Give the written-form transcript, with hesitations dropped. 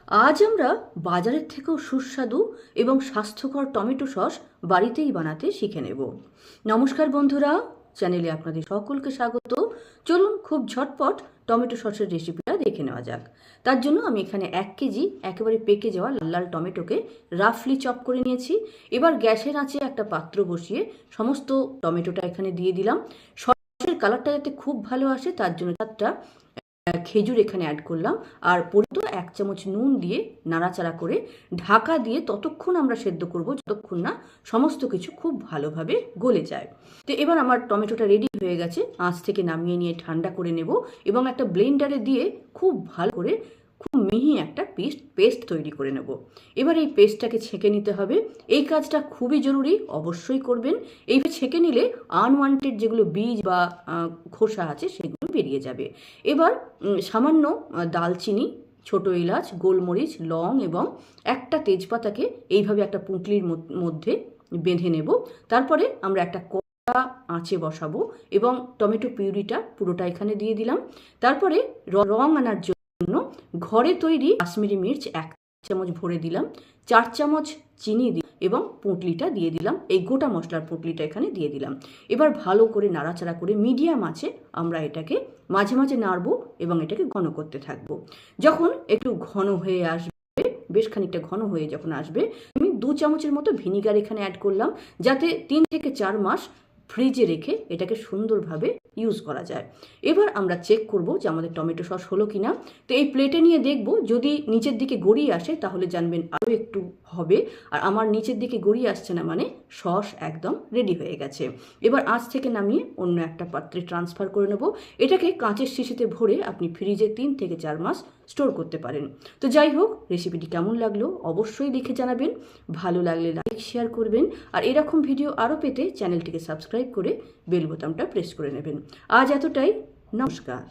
আজ আমরা বাজারের থেকেও সুস্বাদু এবং স্বাস্থ্যকর টমেটো সস বাড়িতেই বানাতে শিখে নেব। নমস্কার বন্ধুরা, চ্যানেলে আপনাদের সকলকে স্বাগত। চলুন খুব ঝটপট টমেটো সসের রেসিপিটা দেখে নেওয়া যাক। তার জন্য আমি এখানে 1 কেজি একেবারে পেকে যাওয়া লাল লাল টমেটোকে রাফলি চপ করে নিয়েছি। এবার গ্যাসের আঁচে একটা পাত্র বসিয়ে সমস্ত টমেটোটা এখানে দিয়ে দিলাম। সসের কালারটা যাতে খুব ভালো আসে তার জন্য একটা খেজুর এখানে অ্যাড করলাম, আর পরিত 1 চামচ নুন দিয়ে নাড়াচাড়া করে ঢাকা দিয়ে ততক্ষণ আমরা সেদ্ধ করব যতক্ষণ না সমস্ত কিছু খুব ভালোভাবে গলে যায়। তো এবার আমার টমেটোটা রেডি হয়ে গেছে। আঁচ থেকে নামিয়ে নিয়ে ঠান্ডা করে নেব এবং একটা ব্লেন্ডারে দিয়ে খুব ভালো করে খুব মিহি একটা পেস্ট তৈরি করে নেব। এবার এই পেস্টটাকে ছেঁকে নিতে হবে। এই কাজটা খুবই জরুরি, অবশ্যই করবেন। এইভাবে ছেঁকে নিলে আনওয়ান্টেড যেগুলো বীজ বা খোসা আছে সেগুলো বেরিয়ে যাবে। এবার সামান্য দালচিনি, ছোট এলাচ, গোলমরিচ, লং এবং একটা তেজপাতাকে এইভাবে একটা পুঁটলির মধ্যে বেঁধে নেব। তারপরে আমরা একটা কড়া আঁচে বসাবো এবং টমেটো পিউরিটা পুরোটা এখানে দিয়ে দিলাম। তারপরে রং আনার জন্য ঘরে তৈরি কাশ্মীরি মির্চ 1 চামচ ভরে দিলাম, 4 চামচ চিনি এবং পুঁটলিটা দিয়ে দিলাম। এই গোটা মশলার পুঁটলিটা এখানে দিয়ে দিলাম। এবার ভালো করে নাড়াচাড়া করে মিডিয়াম আঁচে আমরা এটাকে মাঝে মাঝে নাড়বো এবং এটাকে ঘন করতে থাকবো। যখন একটু ঘন হয়ে আসবে, বেশ খানিকটা ঘন হয়ে যখন আসবে, আমি 2 চামচের মতো ভিনিগার এখানে অ্যাড করলাম, যাতে 3 থেকে 4 মাস ফ্রিজে রেখে এটাকে সুন্দরভাবে ইউজ করা যায়। এবার আমরা চেক করব যে আমাদের টমেটো সস হলো কিনা। তো এই প্লেটে নিয়ে দেখব, যদি নিচের দিকে গড়িয়ে আসে তাহলে জানবেন আরও একটু হবে, আর আমার নিচের দিকে গড়িয়ে আসছে না মানে সস একদম রেডি হয়ে গেছে। এবার আঁচ থেকে নামিয়ে অন্য একটা পাত্রে ট্রান্সফার করে নেব। এটাকে কাঁচের শিশিতে ভরে আপনি ফ্রিজে 3 থেকে 4 মাস স্টোর করতে পারেন। তো যাই হোক, রেসিপিটি কেমন লাগলো অবশ্যই লিখে জানাবেন। ভালো লাগলে লাইক শেয়ার করবেন, আর এরকম ভিডিও আরও পেতে চ্যানেলটিকে সাবস্ক্রাইব করে বেল বোতামটা প্রেস করে নেবেন। আজ এতটাই, নমস্কার।